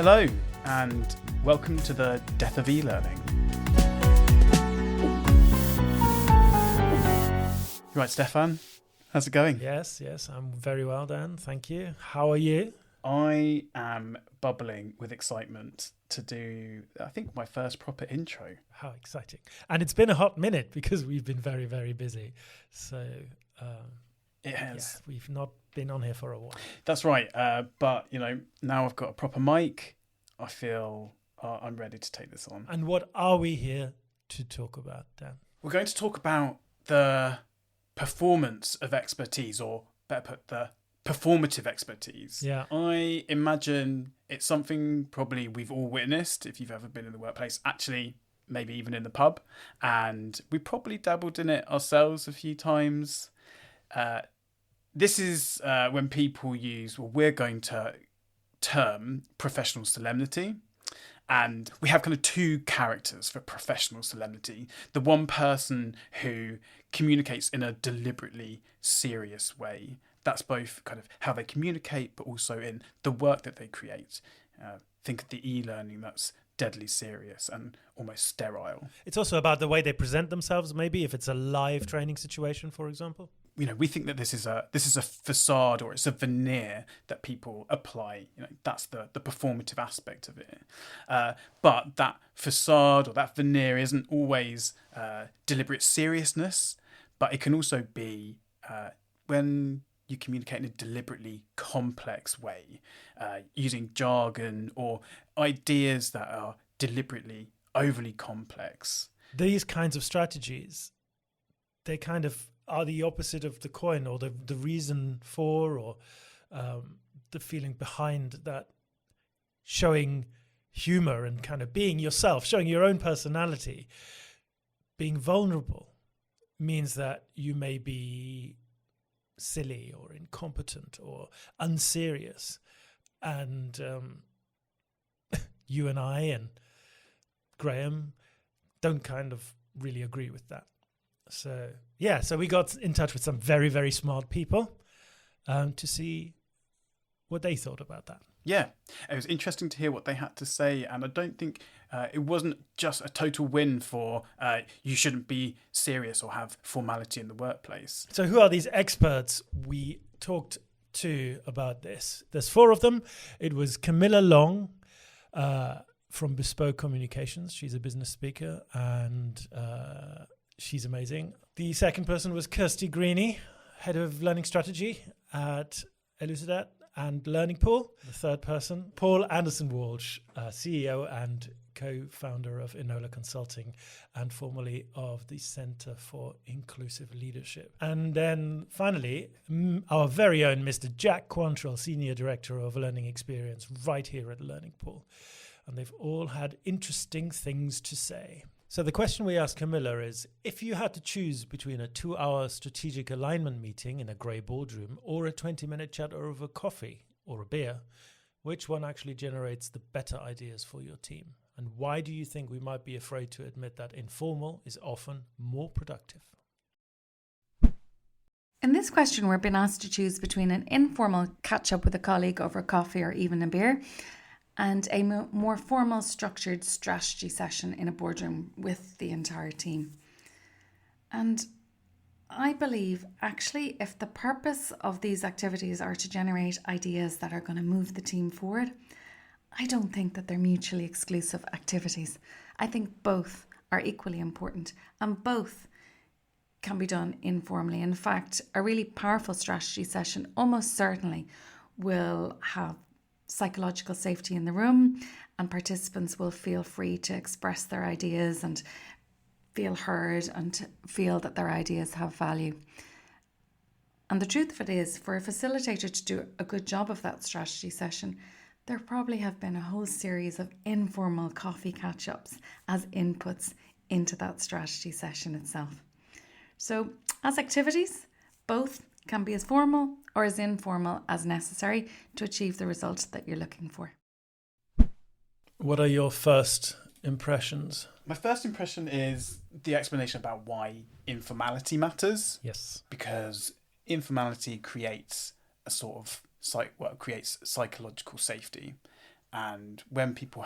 Hello, and welcome to the Death of E-Learning. You right, Stefan? How's it going? Yes, I'm very well, Dan. Thank you. How are you? I am bubbling with excitement to do, I think, my first proper intro. How exciting. And it's been a hot minute because we've been very, very busy. So, It has. Yeah, we've not been on here for a while. That's right. But, now I've got a proper mic. I feel I'm ready to take this on. And what are we here to talk about, Dan? We're going to talk about the performance of expertise, or better put, the performative expertise. Yeah. I imagine it's something probably we've all witnessed if you've ever been in the workplace, actually maybe even in the pub, and we probably dabbled in it ourselves a few times. This is when people use, we're going to term professional solemnity. And we have kind of two characters for professional solemnity. The one person who communicates in a deliberately serious way. That's both kind of how they communicate, but also in the work that they create. Think of the e-learning that's deadly serious and almost sterile. It's also about the way they present themselves, maybe, if it's a live training situation, for example. We think that this is a facade, or it's a veneer that people apply. That's the performative aspect of it. But that facade or that veneer isn't always deliberate seriousness, but it can also be when you communicate in a deliberately complex way, using jargon or ideas that are deliberately overly complex. These kinds of strategies, they kind of are the opposite of the coin, or the reason for, or the feeling behind that. Showing humor and kind of being yourself, showing your own personality, being vulnerable means that you may be silly or incompetent or unserious. And you and I and Graham don't kind of really agree with that. So we got in touch with some very, very smart people to see what they thought about that. Yeah, it was interesting to hear what they had to say, and I don't think it wasn't just a total win for you shouldn't be serious or have formality in the workplace. So who are these experts we talked to about this? There's 4 of them. It was Camilla Long from Bespoke Communications. She's a business speaker, and she's amazing. The second person was Kirsty Greeny, head of learning strategy at Elucidat and Learning Pool. The third person, Paul Anderson-Walsh, CEO and co-founder of Enola Consulting and formerly of the Centre for Inclusive Leadership. And then finally, our very own Mr. Jack Quantrill, Senior Director of Learning Experience right here at Learning Pool. And they've all had interesting things to say. So the question we asked Camilla is, if you had to choose between a 2-hour strategic alignment meeting in a grey boardroom or a 20-minute chat over coffee or a beer, which one actually generates the better ideas for your team? And why do you think we might be afraid to admit that informal is often more productive? In this question, we're being asked to choose between an informal catch-up with a colleague over coffee or even a beer, and a more formal, structured strategy session in a boardroom with the entire team. And I believe, actually, if the purpose of these activities are to generate ideas that are going to move the team forward, I don't think that they're mutually exclusive activities. I think both are equally important, and both can be done informally. In fact, a really powerful strategy session almost certainly will have psychological safety in the room, and participants will feel free to express their ideas and feel heard and feel that their ideas have value. And the truth of it is, for a facilitator to do a good job of that strategy session, there probably have been a whole series of informal coffee catch-ups as inputs into that strategy session itself. So as activities, both can be as formal or as informal as necessary to achieve the results that you're looking for. What are your first impressions? My first impression is the explanation about why informality matters. Yes. Because informality creates a sort of creates psychological safety. And when people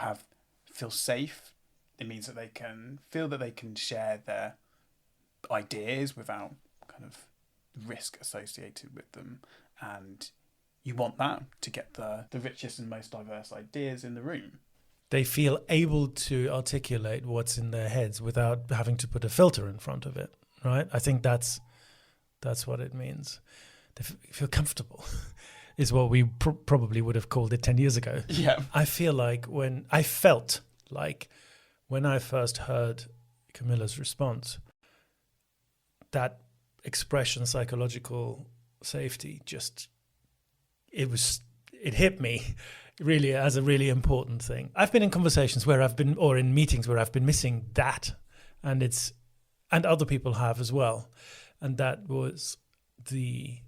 feel safe, it means that they can feel that they can share their ideas without kind of risk associated with them. And you want that to get the richest and most diverse ideas in the room. They feel able to articulate what's in their heads without having to put a filter in front of it, right? I think that's what it means. They feel comfortable is what we probably would have called it 10 years ago. Yeah. I felt like when I first heard Camilla's response, that expression, psychological safety, it hit me really as a really important thing. I've been in conversations or in meetings where I've been missing that, and other people have as well, and that was the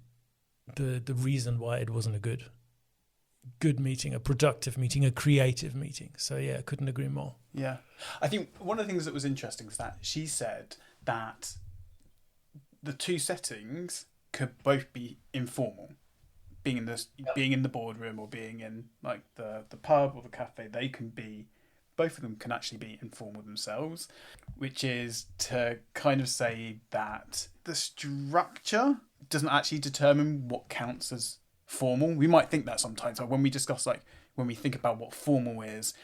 reason why it wasn't a good meeting, a productive meeting, a creative meeting. So yeah, I couldn't agree more. Yeah. I think one of the things that was interesting is that she said that the two settings could both be informal. Being in the boardroom or being in like the pub or the cafe, both of them can actually be informal themselves, which is to kind of say that the structure doesn't actually determine what counts as formal. We might think that sometimes, like when we think about what formal is,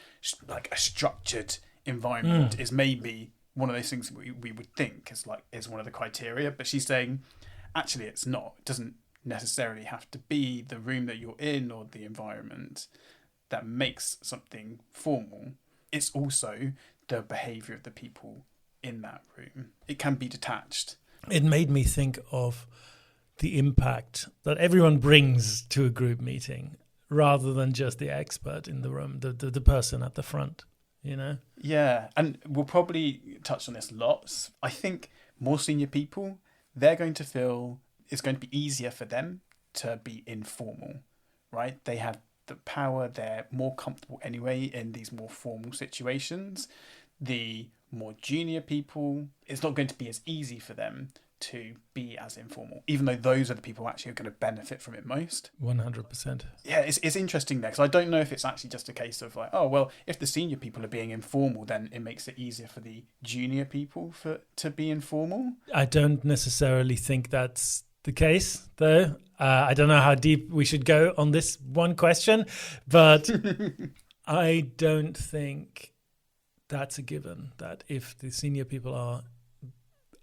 like a structured environment is maybe one of those things we would think is one of the criteria. But she's saying actually it's not. It doesn't necessarily have to be the room that you're in or the environment that makes something formal. It's also the behaviour of the people in that room. It can be detached. It made me think of the impact that everyone brings to a group meeting rather than just the expert in the room, the person at the front, you know? Yeah, and we'll probably touch on this lots. I think more senior people, they're going to feel it's going to be easier for them to be informal, right? They have the power, they're more comfortable anyway in these more formal situations. The more junior people, it's not going to be as easy for them to be as informal, even though those are the people who actually are going to benefit from it most. 100%. Yeah, it's interesting there, because I don't know if it's actually just a case of like, oh, well, if the senior people are being informal, then it makes it easier for the junior people to be informal. I don't necessarily think that's the case, though. I don't know how deep we should go on this one question, but I don't think that's a given, that if the senior people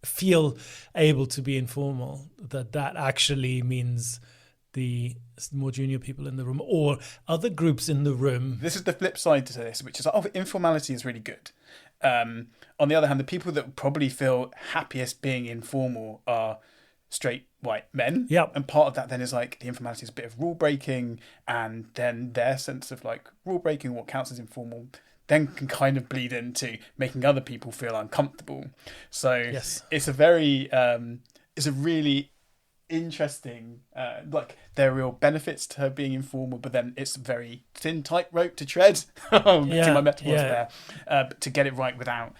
feel able to be informal, that actually means the more junior people in the room or other groups in the room. This is the flip side to this, which is, informality is really good. On the other hand, the people that probably feel happiest being informal are straight white men. Yep. And part of that then is like the informality is a bit of rule breaking, and then their sense of like rule breaking, what counts as informal, then can kind of bleed into making other people feel uncomfortable. So yes. It's a very it's a really interesting there are real benefits to her being informal, but then it's a very thin tightrope to tread. To my metaphors there, but to get it right without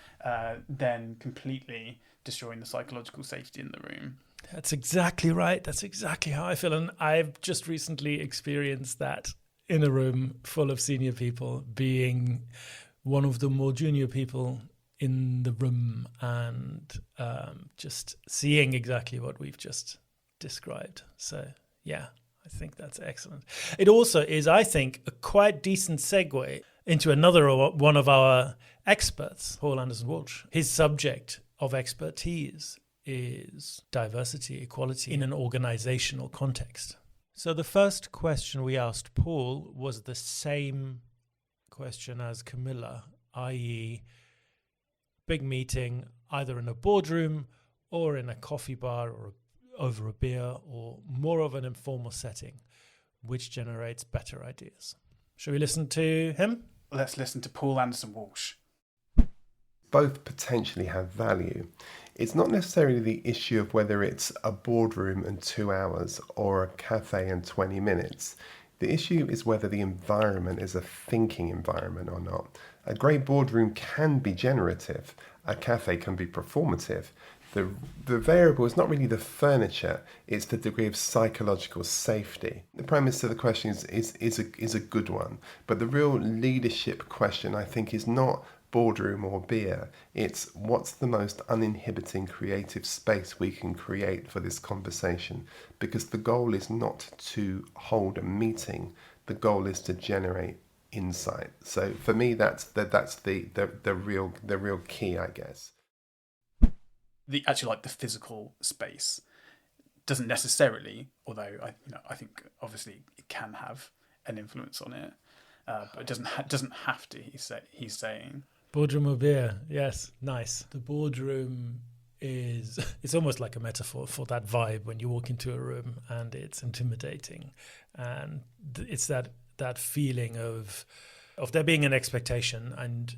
then completely destroying the psychological safety in the room. That's exactly right. That's exactly how I feel, and I've just recently experienced that in a room full of senior people, being one of the more junior people in the room, and just seeing exactly what we've just described. So yeah, I think that's excellent. It also is, I think, a quite decent segue into another one of our experts, Paul Anderson-Walsh. His subject of expertise is diversity, equality in an organizational context. So the first question we asked Paul was the same question as Camilla, i.e. big meeting, either in a boardroom or in a coffee bar or over a beer, or more of an informal setting, which generates better ideas. Shall we listen to him? Let's listen to Paul Anderson-Walsh. Both potentially have value. It's not necessarily the issue of whether it's a boardroom and 2 hours or a cafe and 20 minutes. The issue is whether the environment is a thinking environment or not. A great boardroom can be generative. A cafe can be performative. The variable is not really the furniture, it's the degree of psychological safety. The premise of the question is a good one, but the real leadership question, I think, is not boardroom or beer. It's what's the most uninhibiting creative space we can create for this conversation, because the goal is not to hold a meeting, the goal is to generate insight. So for me, that's the real key, I guess. The physical space doesn't necessarily, although I think obviously it can have an influence on it, but it doesn't have to. He's saying boardroom or beer. Yes, nice. The boardroom it's almost like a metaphor for that vibe when you walk into a room and it's intimidating, and it's that feeling of there being an expectation and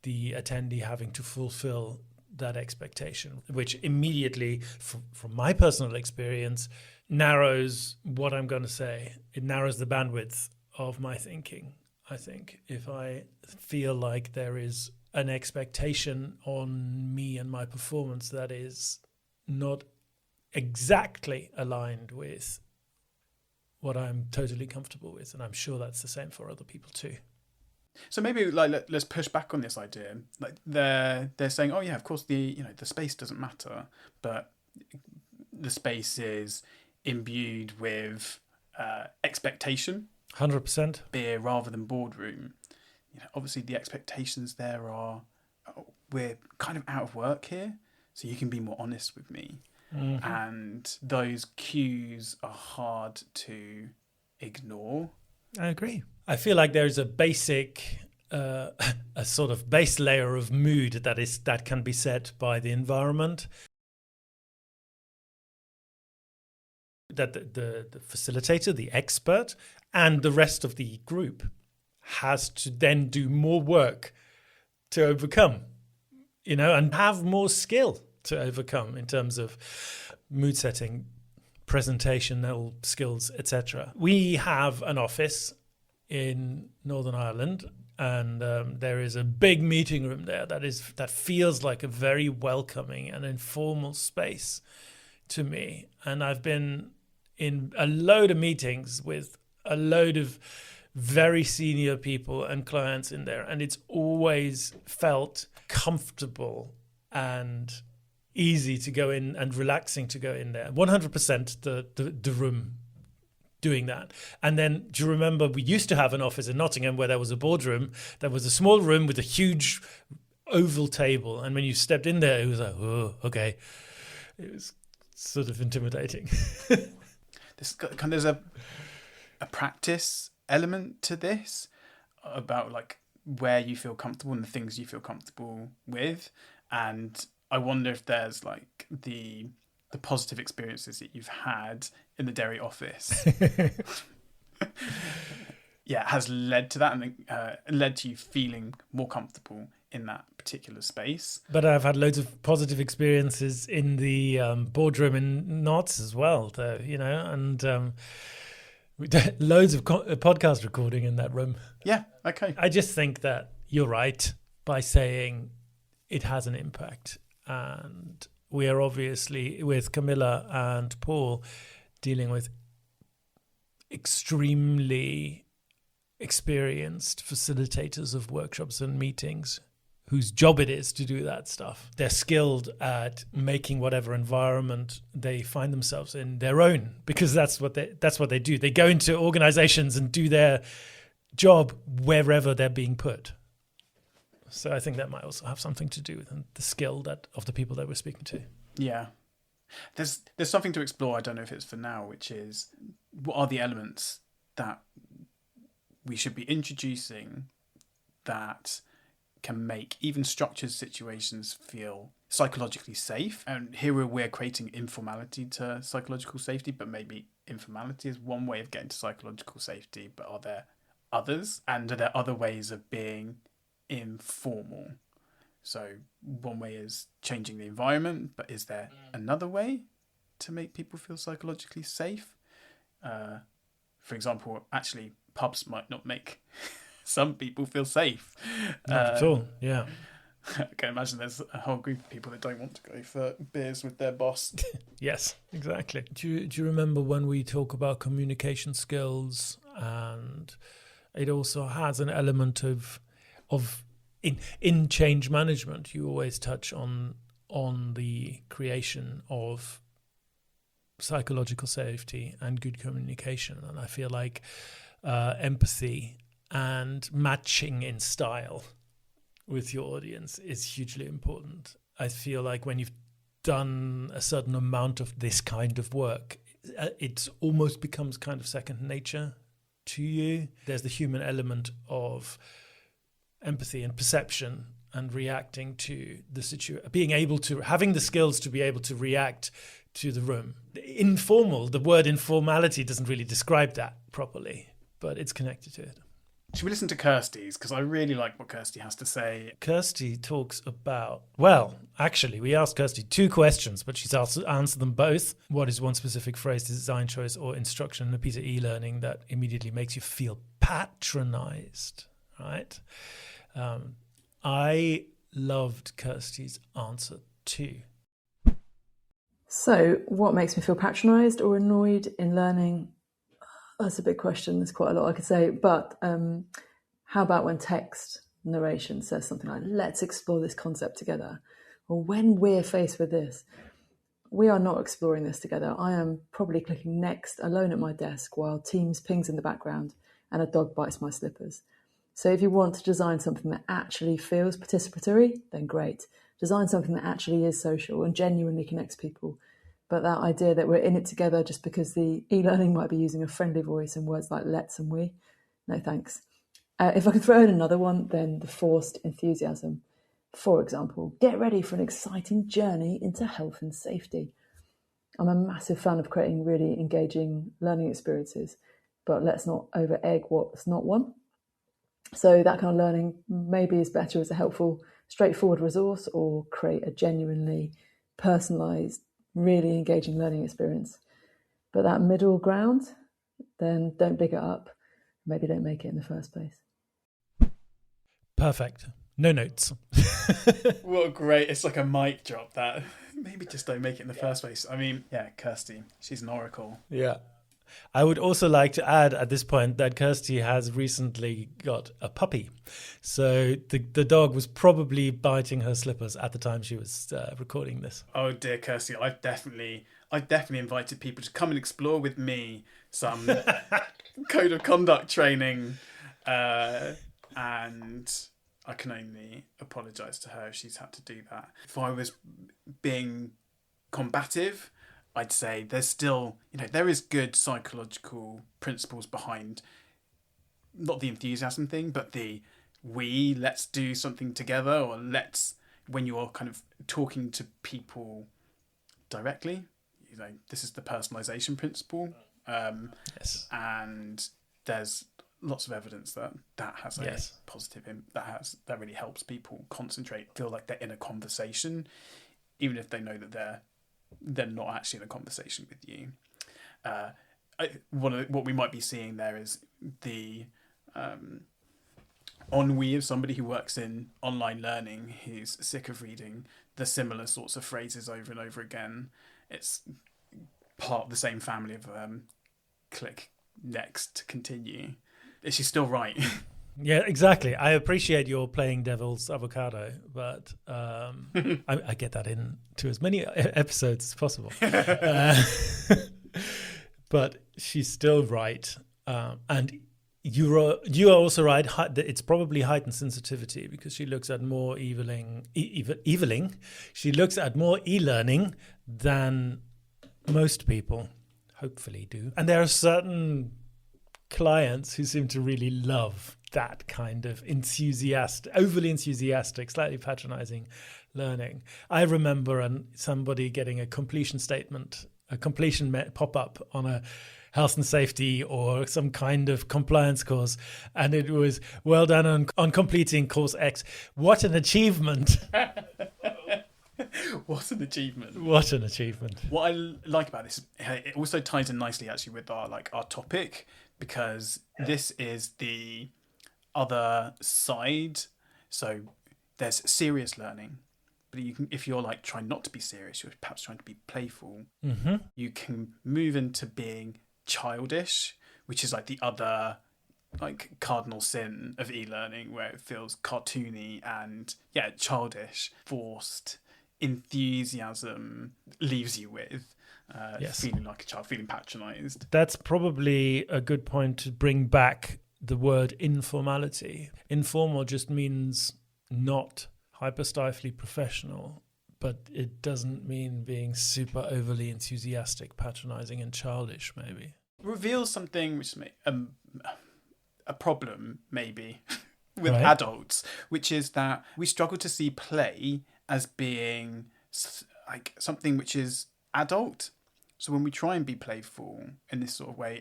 the attendee having to fulfill that expectation, which immediately, from my personal experience, narrows what I'm going to say. It narrows the bandwidth of my thinking. I think if I feel like there is an expectation on me and my performance that is not exactly aligned with what I'm totally comfortable with, and I'm sure that's the same for other people too. So maybe let's push back on this idea. Like they're saying, oh yeah, of course the space doesn't matter, but the space is imbued with expectation. 100%. Beer rather than boardroom. Obviously the expectations there are, we're kind of out of work here, so you can be more honest with me. Mm-hmm. And those cues are hard to ignore. I agree. I feel like there's a basic, a sort of base layer of mood that can be set by the environment. That the facilitator, the expert, and the rest of the group has to then do more work to overcome, and have more skill to overcome in terms of mood setting, presentational skills, etc. We have an office in Northern Ireland, and there is a big meeting room there that feels like a very welcoming and informal space to me. And I've been in a load of meetings with a load of very senior people and clients in there, and it's always felt comfortable and easy to go in and relaxing to go in there. 100% the room doing that. And then, do you remember we used to have an office in Nottingham where there was a boardroom? There was a small room with a huge oval table, and when you stepped in there, it was like, oh, okay. It was sort of intimidating. There's a practice element to this about like where you feel comfortable and the things you feel comfortable with, and I wonder if there's like the positive experiences that you've had in the dairy office has led to that, and led to you feeling more comfortable in that particular space. But I've had loads of positive experiences in the boardroom in Knots as well, though, and we did loads of podcast recording in that room. Yeah, okay. I just think that you're right by saying it has an impact. And we are obviously, with Camilla and Paul, dealing with extremely experienced facilitators of workshops and meetings whose job it is to do that stuff. They're skilled at making whatever environment they find themselves in their own, because that's what they do. They go into organizations and do their job wherever they're being put. So I think that might also have something to do with the skill of the people that we're speaking to. Yeah. There's something to explore, I don't know if it's for now, which is what are the elements that we should be introducing that can make even structured situations feel psychologically safe. And here we're creating informality to psychological safety, but maybe informality is one way of getting to psychological safety, but are there others? And are there other ways of being informal? So one way is changing the environment, but is there another way to make people feel psychologically safe? For example, actually, pubs might not make some people feel safe. Not at all, yeah. I can imagine there's a whole group of people that don't want to go for beers with their boss. Yes, exactly. Do you remember when we talk about communication skills, and it also has an element of in change management, you always touch on the creation of psychological safety and good communication. And I feel like empathy and matching in style with your audience is hugely important. I feel like when you've done a certain amount of this kind of work, it almost becomes kind of second nature to you. There's the human element of empathy and perception and reacting to the situation, having the skills to be able to react to the room. The word informality doesn't really describe that properly, but it's connected to it. Should we listen to Kirsty's? Because I really like what Kirsty has to say. Kirsty talks about, well, actually, we asked Kirsty 2 questions, but she's answered them both. What is one specific phrase, design choice, or instruction in a piece of e-learning that immediately makes you feel patronized, right? I loved Kirsty's answer too. So, what makes me feel patronised or annoyed in learning? That's a big question. There's quite a lot I could say. But how about when text narration says something like, let's explore this concept together? Or when we're faced with this, we are not exploring this together. I am probably clicking next alone at my desk while Teams pings in the background and a dog bites my slippers. So if you want to design something that actually feels participatory, then great. Design something that actually is social and genuinely connects people. But that idea that we're in it together just because the e-learning might be using a friendly voice and words like let's and we, no thanks. If I could throw in another one, then the forced enthusiasm. For example, get ready for an exciting journey into health and safety. I'm a massive fan of creating really engaging learning experiences, but let's not over-egg what's not one. So that kind of learning maybe is better as a helpful, straightforward resource, or create a genuinely personalised, really engaging learning experience. But that middle ground, then don't big it up. Maybe don't make it in the first place. Perfect. No notes. What great. It's like a mic drop that. Maybe just don't make it in the first place. I mean, yeah, Kirsty, she's an oracle. Yeah. I would also like to add at this point that Kirsty has recently got a puppy. So the dog was probably biting her slippers at the time she was recording this. Oh dear, Kirsty, I've definitely invited people to come and explore with me some code of conduct training, and I can only apologise to her if she's had to do that. If I was being combative, I'd say there's still, there is good psychological principles behind not the enthusiasm thing, but let's do something together, or when you're kind of talking to people directly, this is the personalization principle. Yes. And there's lots of evidence that has a positive that really helps people concentrate, feel like they're in a conversation, even if they know that they're not actually in a conversation with you. What we might be seeing there is the ennui of somebody who works in online learning who's sick of reading the similar sorts of phrases over and over again. It's part of the same family of click next to continue. Is she still right? Yeah, exactly. I appreciate your playing devil's avocado, but I get that into as many episodes as possible. But she's still right. And you are also right. It's probably heightened sensitivity because she looks at more eviling. She looks at more e-learning than most people hopefully do. And there are certain clients who seem to really love that kind of overly enthusiastic, slightly patronizing learning. I remember somebody getting a completion pop-up on a health and safety or some kind of compliance course, and it was, well done on completing course X. What an achievement. What an achievement. What an achievement. What I like about this, it also ties in nicely actually with our topic, because this is the other side. So there's serious learning, but you can, if you're like trying not to be serious, you're perhaps trying to be playful. Mm-hmm. You can move into being childish, which is like the other like cardinal sin of e-learning, where it feels cartoony and childish. Forced enthusiasm leaves you with feeling like a child, feeling patronized. That's probably a good point to bring back the word informality. Informal just means not hyper-stifely professional, but it doesn't mean being super overly enthusiastic, patronizing and childish, maybe. Reveals something which is a problem, maybe, with Right. adults, which is that we struggle to see play as being like something which is adult. So when we try and be playful in this sort of way,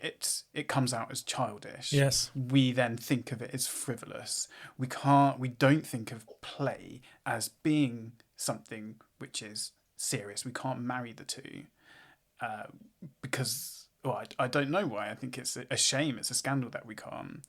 it comes out as childish. Yes. We then think of it as frivolous. We don't think of play as being something which is serious. We can't marry the two because, well, I don't know why. I think it's a shame. It's a scandal that we can't.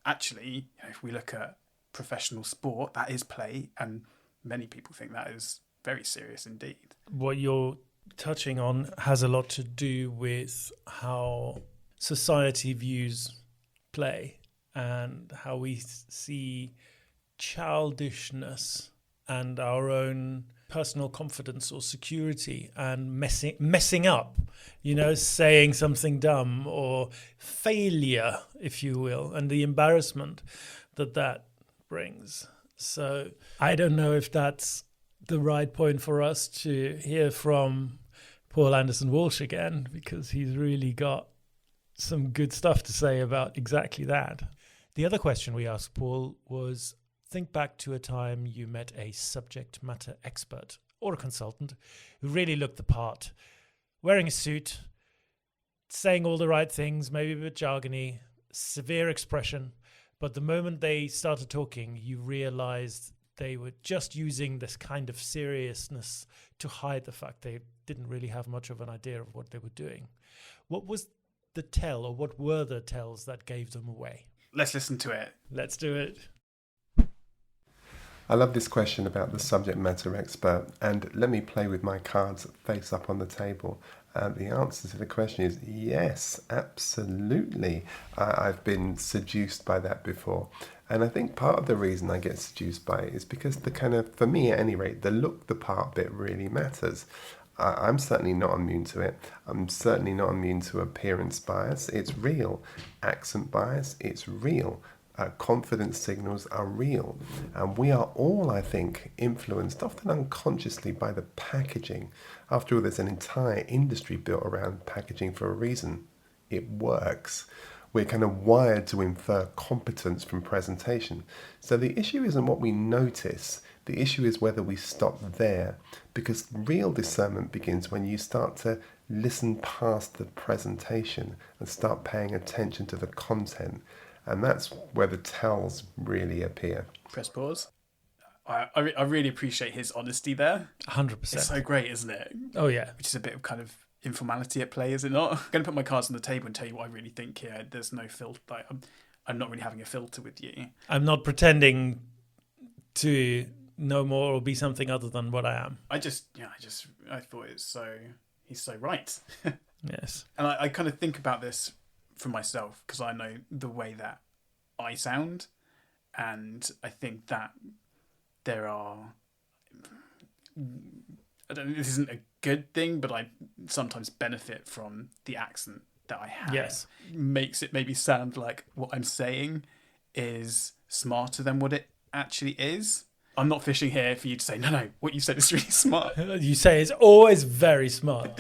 Actually, if we look at professional sport, that is play, and many people think that is very serious indeed. What you're touching on has a lot to do with how society views play and how we see childishness and our own personal confidence or security and messing up, saying something dumb or failure, if you will, and the embarrassment that brings. So I don't know if that's the right point for us to hear from Paul Anderson Walsh again, because he's really got some good stuff to say about exactly that. The other question we asked Paul was, think back to a time you met a subject matter expert or a consultant who really looked the part, wearing a suit, saying all the right things, maybe a bit jargony, severe expression, but the moment they started talking, you realized they were just using this kind of seriousness to hide the fact they didn't really have much of an idea of what they were doing. What was the tell, or what were the tells that gave them away? Let's listen to it. Let's do it. I love this question about the subject matter expert, and let me play with my cards face up on the table. The answer to the question is yes, absolutely. I've been seduced by that before. And I think part of the reason I get seduced by it is because for me at any rate, the look the part bit really matters. I'm certainly not immune to it. I'm certainly not immune to appearance bias. It's real. Accent bias, it's real. Confidence signals are real. And we are all, I think, influenced, often unconsciously, by the packaging. After all, there's an entire industry built around packaging for a reason. It works. We're kind of wired to infer competence from presentation. So the issue isn't what we notice. The issue is whether we stop there, because real discernment begins when you start to listen past the presentation and start paying attention to the content. And that's where the tells really appear. Press pause. I really appreciate his honesty there. 100%. It's so great, isn't it? Oh, yeah. Which is a bit of kind of informality at play, is it not? I'm going to put my cards on the table and tell you what I really think here. There's no filter. I'm not really having a filter with you. I'm not pretending to know more or be something other than what I am. I thought he's so right. Yes. And I kind of think about this for myself because I know the way that I sound, and I think that there are, this isn't a good thing, but I sometimes benefit from the accent that I have. Yes. Makes it maybe sound like what I'm saying is smarter than what it actually is. I'm not fishing here for you to say, no, what you said is really smart. You say it's always very smart.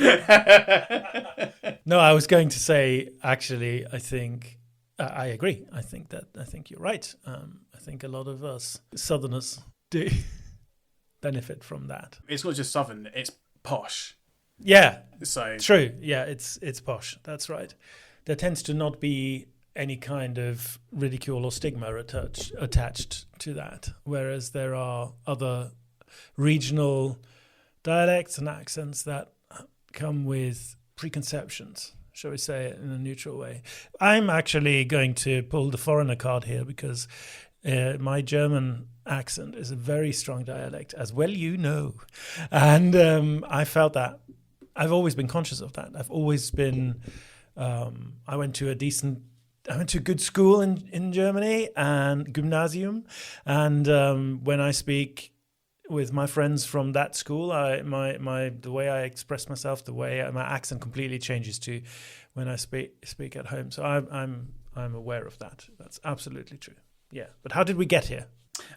No, I was going to say, actually, I think, I agree. I think you're right. I think a lot of us Southerners do benefit from that. It's not just Southern, it's posh. Yeah, So true. Yeah, it's posh. That's right. There tends to not be any kind of ridicule or stigma attached to that, whereas there are other regional dialects and accents that come with preconceptions, shall we say it in a neutral way. I'm actually going to pull the foreigner card here because My German accent is a very strong dialect, as well you know. And I felt that. I've always been conscious of that. I've always been... I went to a good school in Germany, and Gymnasium. And when I speak with my friends from that school, the way I express myself, the way my accent completely changes to when I speak at home. So I'm aware of that. That's absolutely true. Yeah. But how did we get here?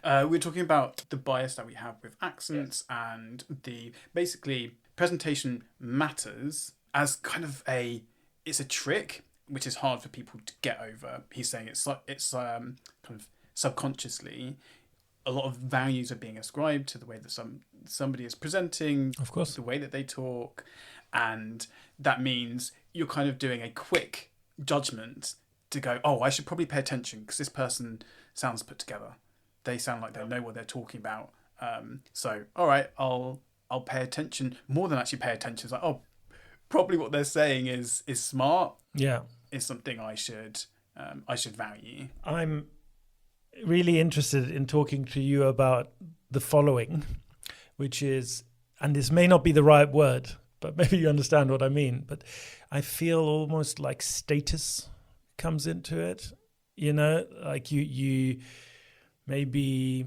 We're talking about the bias that we have with accents, and basically presentation matters as kind of it's a trick which is hard for people to get over. He's saying it's kind of subconsciously a lot of values are being ascribed to the way that somebody is presenting, of course, the way that they talk, and that means you're kind of doing a quick judgment to go, oh, I should probably pay attention because this person sounds put together. They sound like they know what they're talking about. So, all right, I'll pay attention more than actually pay attention. It's like, oh, probably what they're saying is smart. Yeah, is something I should value. I'm really interested in talking to you about the following, which is, and this may not be the right word, but maybe you understand what I mean. But I feel almost like status comes into it. You know, like you maybe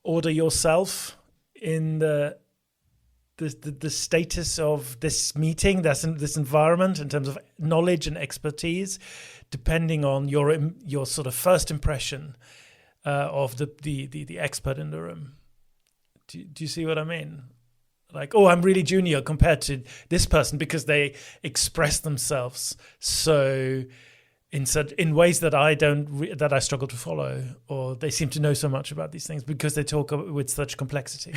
order yourself in the status of this meeting, this environment in terms of knowledge and expertise, depending on your sort of first impression of the expert in the room. Do you see what I mean? Like, oh, I'm really junior compared to this person because they express themselves so in ways that that I struggle to follow, or they seem to know so much about these things because they talk with such complexity.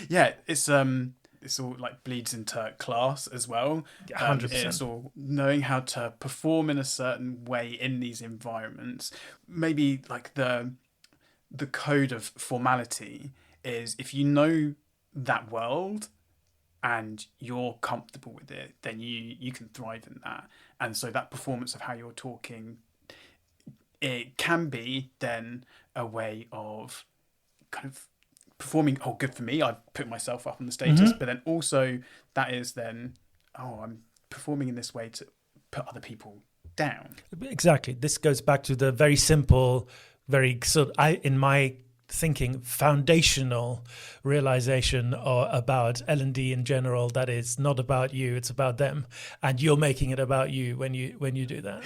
Yeah, it's all like bleeds into class as well. 100%. It's all knowing how to perform in a certain way in these environments. Maybe like the code of formality is if you know that world and you're comfortable with it, then you can thrive in that. And so that performance of how you're talking, it can be then a way of kind of performing, oh, good for me, I've put myself up on the status, but then also that is then, oh, I'm performing in this way to put other people down. Exactly. This goes back to the very simple, very in my thinking, foundational realization about L&D in general, that is not about you, it's about them, and you're making it about you when you do that.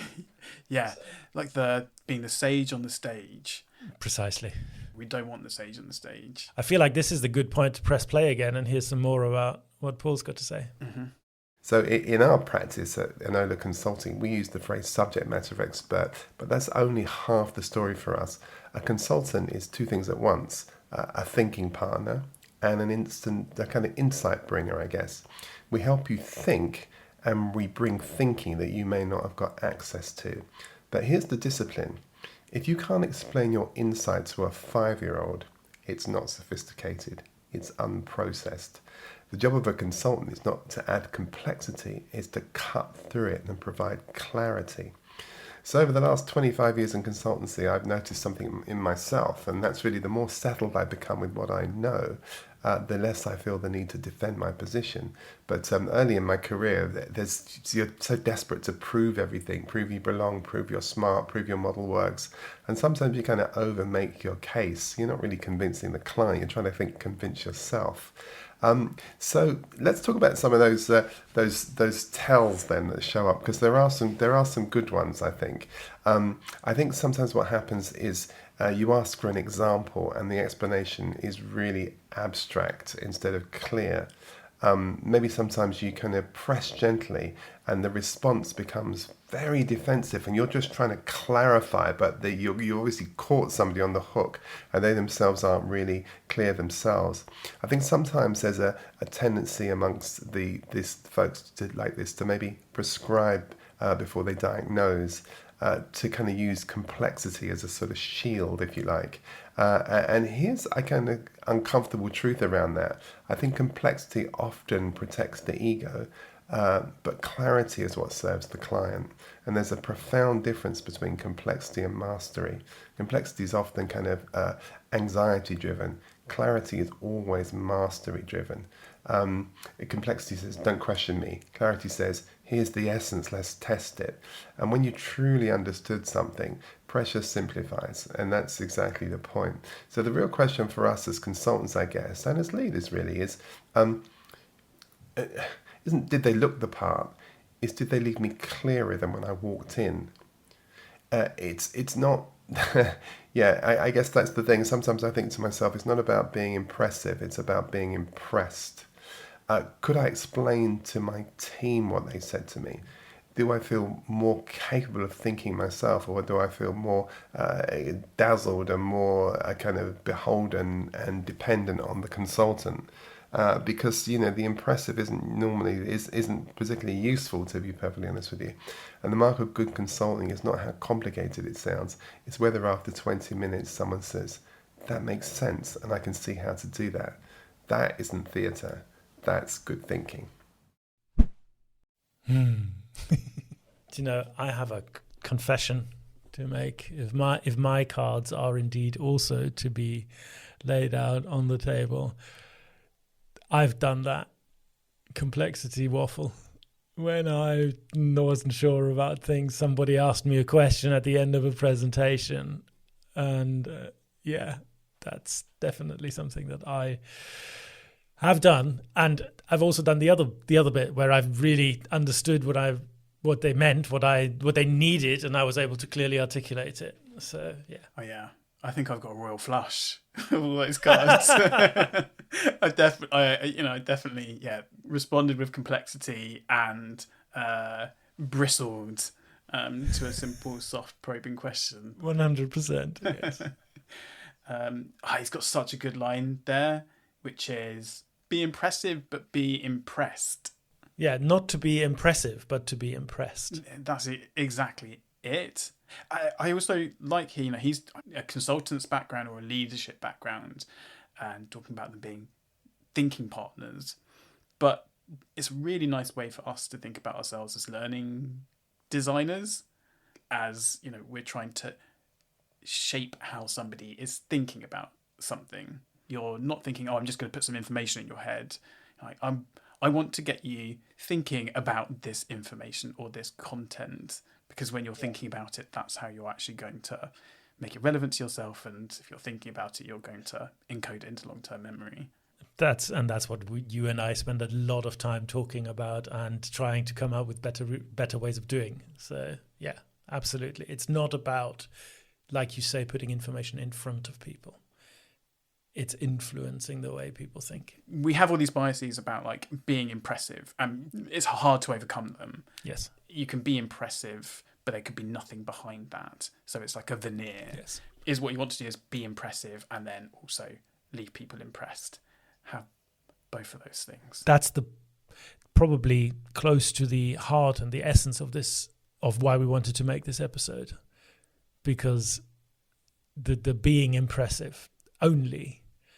Yeah, like being the sage on the stage. Precisely. We don't want the sage on the stage. I feel like this is the good point to press play again and hear some more about what Paul's got to say. Mm-hmm. So in our practice at Enola Consulting, we use the phrase subject matter expert, but that's only half the story for us. A consultant is two things at once, a thinking partner and a kind of insight bringer, I guess. We help you think and we bring thinking that you may not have got access to. But here's the discipline. If you can't explain your insight to a 5-year-old, it's not sophisticated, it's unprocessed. The job of a consultant is not to add complexity, it's to cut through it and provide clarity. So over the last 25 years in consultancy, I've noticed something in myself, and that's really the more settled I become with what I know, the less I feel the need to defend my position. But early in my career, you're so desperate to prove everything, prove you belong, prove you're smart, prove your model works. And sometimes you kind of over-make your case. You're not really convincing the client, you're trying to convince yourself. So let's talk about some of those tells then that show up, because there are some good ones, I think. I think sometimes what happens is you ask for an example and the explanation is really abstract instead of clear. Maybe sometimes you kind of press gently and the response becomes very defensive and you're just trying to clarify, but you obviously caught somebody on the hook and they themselves aren't really clear themselves. I think sometimes there's a tendency amongst these folks to maybe prescribe before they diagnose, to kind of use complexity as a sort of shield, if you like. And here's a kind of uncomfortable truth around that. I think complexity often protects the ego, but clarity is what serves the client. And there's a profound difference between complexity and mastery. Complexity is often kind of anxiety driven. Clarity is always mastery driven. Complexity says, don't question me. Clarity says, here's the essence, let's test it. And when you truly understood something, pressure simplifies. And that's exactly the point. So the real question for us as consultants, I guess, and as leaders really is, isn't did they look the part? Is did they leave me clearer than when I walked in? It's not. Yeah, I guess that's the thing. Sometimes I think to myself, it's not about being impressive. It's about being impressed. Could I explain to my team what they said to me? Do I feel more capable of thinking myself, or do I feel more dazzled and more kind of beholden and dependent on the consultant? Because the impressive isn't particularly useful, to be perfectly honest with you. And the mark of good consulting is not how complicated it sounds. It's whether after 20 minutes someone says, that makes sense and I can see how to do that. That isn't theatre. That's good thinking. I have a confession to make. If my cards are indeed also to be laid out on the table, I've done that complexity waffle. When I wasn't sure about things, somebody asked me a question at the end of a presentation. And that's definitely something that I have done. And I've also done the other bit where I've really understood what they meant, what they needed, and I was able to clearly articulate it. So, yeah. Oh, yeah. I think I've got a royal flush of all those cards. I definitely responded with complexity and bristled to a simple, soft, probing question. 100%. Yes. He's got such a good line there, which is, be impressive, but be impressed. Yeah, not to be impressive, but to be impressed. That's exactly it. I also like he's a consultant's background or a leadership background, and talking about them being thinking partners. But it's a really nice way for us to think about ourselves as learning designers, as we're trying to shape how somebody is thinking about something. You're not thinking, I'm just going to put some information in your head. I want to get you thinking about this information or this content, because when you're thinking about it, that's how you're actually going to make it relevant to yourself. And if you're thinking about it, you're going to encode it into long-term memory. That's what you and I spend a lot of time talking about and trying to come up with better ways of doing. So, yeah, absolutely. It's not about, like you say, putting information in front of people. It's influencing the way people think. We have all these biases about being impressive, and it's hard to overcome them. Yes. You can be impressive, but there could be nothing behind that. So it's like a veneer. Yes. Is what you want to do is be impressive and then also leave people impressed. Have both of those things. That's probably close to the heart and the essence of why we wanted to make this episode, because the being impressive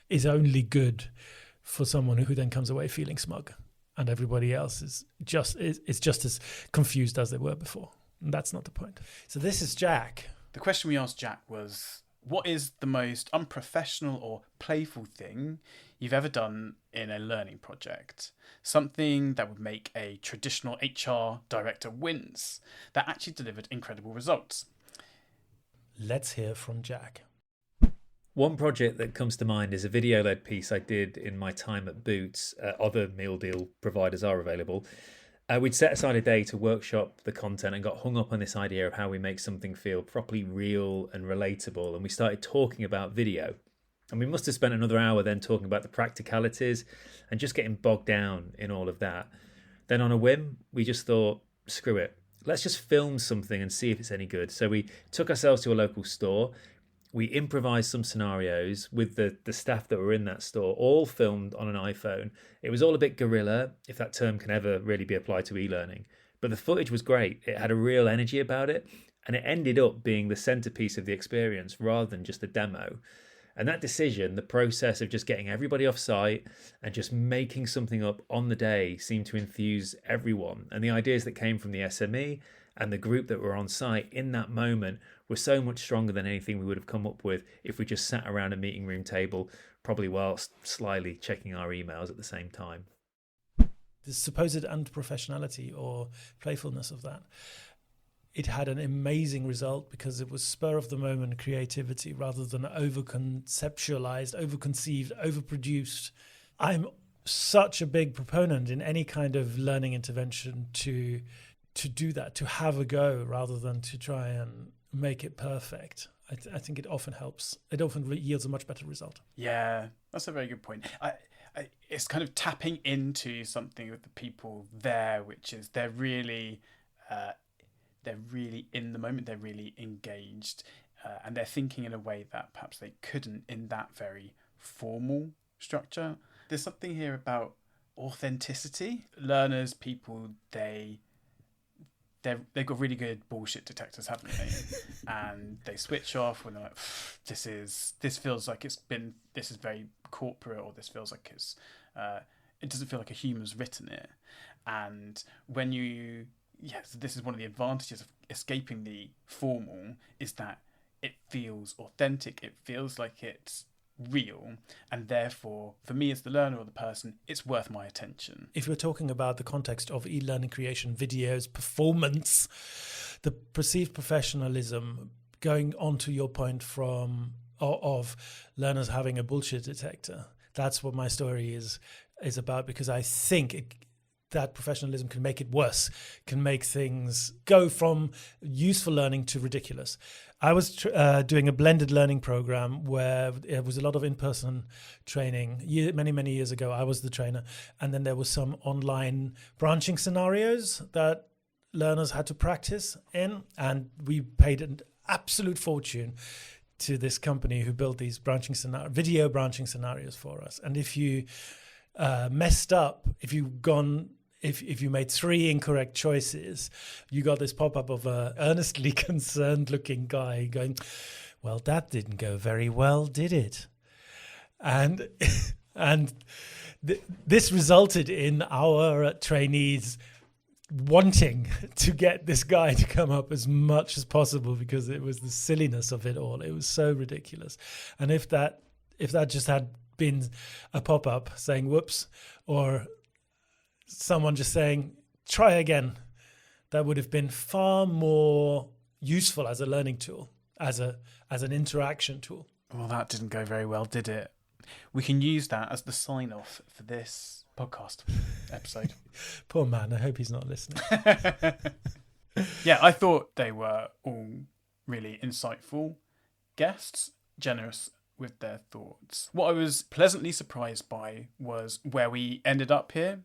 is only good for someone who then comes away feeling smug, and everybody else is just as confused as they were before. And that's not the point. So this is Jack. The question we asked Jack was, what is the most unprofessional or playful thing you've ever done in a learning project? Something that would make a traditional HR director wince, that actually delivered incredible results. Let's hear from Jack. One project that comes to mind is a video-led piece I did in my time at Boots. Other meal deal providers are available. We'd set aside a day to workshop the content and got hung up on this idea of how we make something feel properly real and relatable. And we started talking about video. And we must have spent another hour then talking about the practicalities and just getting bogged down in all of that. Then on a whim, we just thought, screw it. Let's just film something and see if it's any good. So we took ourselves to a local store. We improvised some scenarios with the staff that were in that store, all filmed on an iPhone. It was all a bit guerrilla, if that term can ever really be applied to e-learning. But the footage was great. It had a real energy about it, and it ended up being the centerpiece of the experience rather than just a demo. And that decision, the process of just getting everybody off site and just making something up on the day, seemed to enthuse everyone. And the ideas that came from the SME and the group that were on site in that moment were so much stronger than anything we would have come up with if we just sat around a meeting room table, probably whilst slyly checking our emails at the same time. The supposed unprofessionality or playfulness of that, it had an amazing result because it was spur of the moment creativity rather than over-conceptualized, over-conceived, overproduced. I'm such a big proponent in any kind of learning intervention to do that, to have a go rather than to try and make it perfect. I think it often helps. It often yields a much better result. Yeah, that's a very good point. It's kind of tapping into something with the people there, which is they're really in the moment, they're really engaged, and they're thinking in a way that perhaps they couldn't in that very formal structure. There's something here about authenticity. Learners, people, they've got really good bullshit detectors, haven't they? And they switch off when they're like, this feels like this is very corporate, or this feels like it doesn't feel like a human's written it. And when so this is one of the advantages of escaping the formal, is that it feels authentic, it feels like it's real, and therefore for me as the learner or the person, it's worth my attention. If we're talking about the context of e-learning creation, videos, performance, the perceived professionalism, going on to your point of learners having a bullshit detector, that's what my story is about, because I think that professionalism can make it worse, can make things go from useful learning to ridiculous. I was doing a blended learning program where it was a lot of in-person training. Many years ago, I was the trainer. And then there was some online branching scenarios that learners had to practice in. And we paid an absolute fortune to this company who built these video branching scenarios for us. And if you messed up, if you made 3 incorrect choices, you got this pop-up of a earnestly concerned looking guy going, well, that didn't go very well, did it? And this resulted in our trainees wanting to get this guy to come up as much as possible, because it was the silliness of it all. It was so ridiculous. And if that just had been a pop-up saying whoops, or someone just saying try again, that would have been far more useful as a learning tool, as an interaction tool. Well, that didn't go very well, did it? We can use that as the sign-off for this podcast episode. Poor man, I hope he's not listening. Yeah, I thought they were all really insightful guests, generous with their thoughts. What I was pleasantly surprised by was where we ended up here,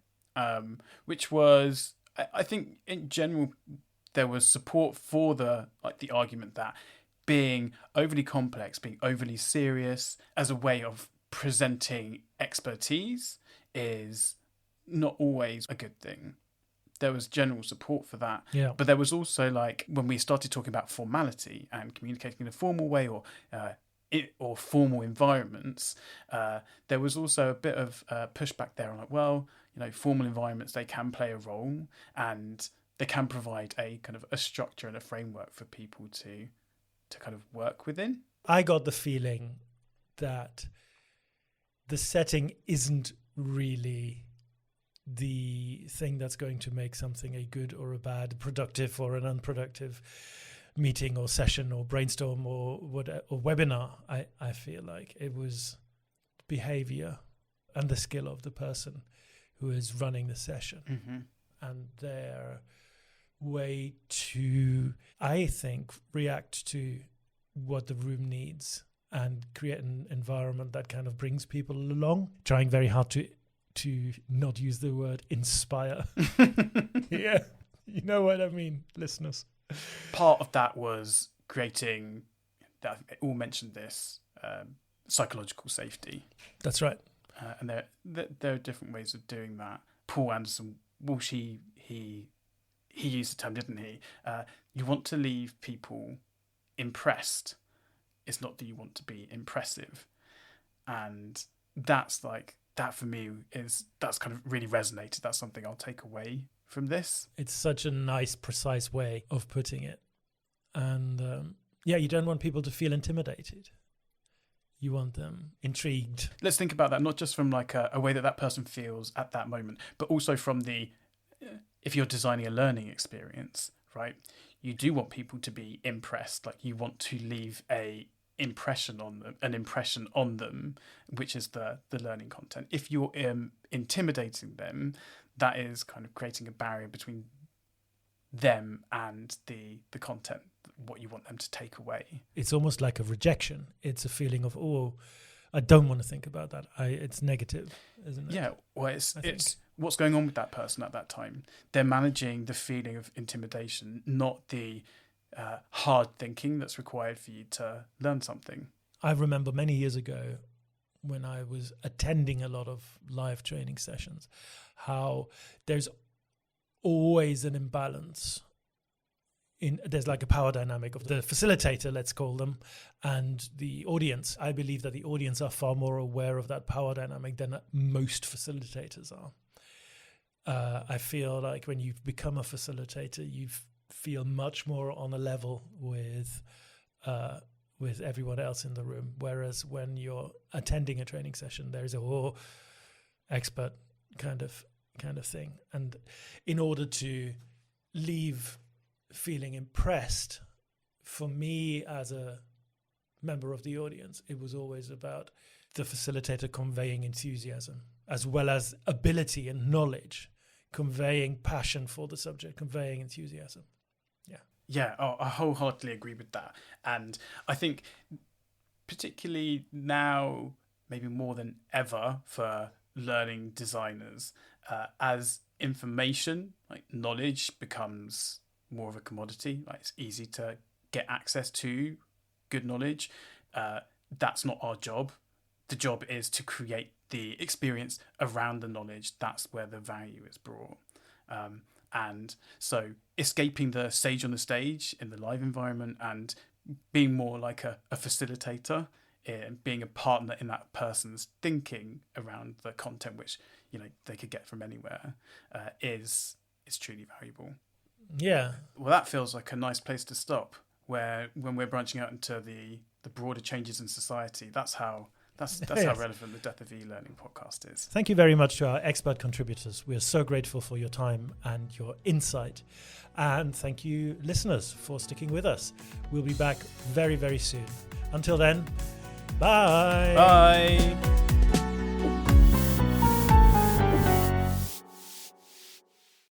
which was, I think in general, there was support for the argument that being overly complex, being overly serious as a way of presenting expertise is not always a good thing. There was general support for that. Yeah. But there was also, when we started talking about formality and communicating in a formal way or formal environments, there was also a bit of pushback there on formal environments, they can play a role and they can provide a kind of a structure and a framework for people to kind of work within. I got the feeling that the setting isn't really the thing that's going to make something a good or a bad, productive or an unproductive meeting or session or brainstorm or webinar. I feel like it was behavior and the skill of the person who is running the session, and their way to, I think, react to what the room needs and create an environment that kind of brings people along, trying very hard to not use the word inspire. Yeah, you know what I mean, listeners. Part of that was creating, I think they all mentioned this, psychological safety. That's right. And there are different ways of doing that. Paul Anderson, Walsh, he used the term, didn't he? You want to leave people impressed. It's not that you want to be impressive. And that's like, that for me that's kind of really resonated. That's something I'll take away from this. It's such a nice, precise way of putting it. And you don't want people to feel intimidated. You want them intrigued. Let's think about that, not just from like a way that person feels at that moment, but also from if you're designing a learning experience, right? You do want people to be impressed. Like, you want to leave an impression on them, which is the learning content. If you're intimidating them, that is kind of creating a barrier between them and the content, what you want them to take away. It's almost like a rejection. It's a feeling of, oh, I don't want to think about that. It's negative, isn't it? Yeah, well, it's what's going on with that person at that time. They're managing the feeling of intimidation, not the hard thinking that's required for you to learn something. I remember many years ago when I was attending a lot of live training sessions, how there's always an imbalance. There's like a power dynamic of the facilitator, let's call them, and the audience. I believe that the audience are far more aware of that power dynamic than most facilitators are. I feel like when you've become a facilitator, you feel much more on a level with everyone else in the room. Whereas when you're attending a training session, there's a expert kind of thing. And in order to leave feeling impressed, for me as a member of the audience, it was always about the facilitator conveying enthusiasm as well as ability and knowledge, conveying passion for the subject, conveying enthusiasm. Yeah, I wholeheartedly agree with that. And I think particularly now, maybe more than ever for learning designers, as information, like knowledge, becomes more of a commodity. Like, it's easy to get access to good knowledge. That's not our job. The job is to create the experience around the knowledge. That's where the value is brought. And so escaping the sage on the stage in the live environment and being more like a facilitator, and being a partner in that person's thinking around the content, which they could get from anywhere, is truly valuable. Yeah. Well, that feels like a nice place to stop. Where when we're branching out into the broader changes in society, that's how how relevant the Death of E-Learning podcast is. Thank you very much to our expert contributors. We are so grateful for your time and your insight. And thank you, listeners, for sticking with us. We'll be back very, very soon. Until then, bye. Bye.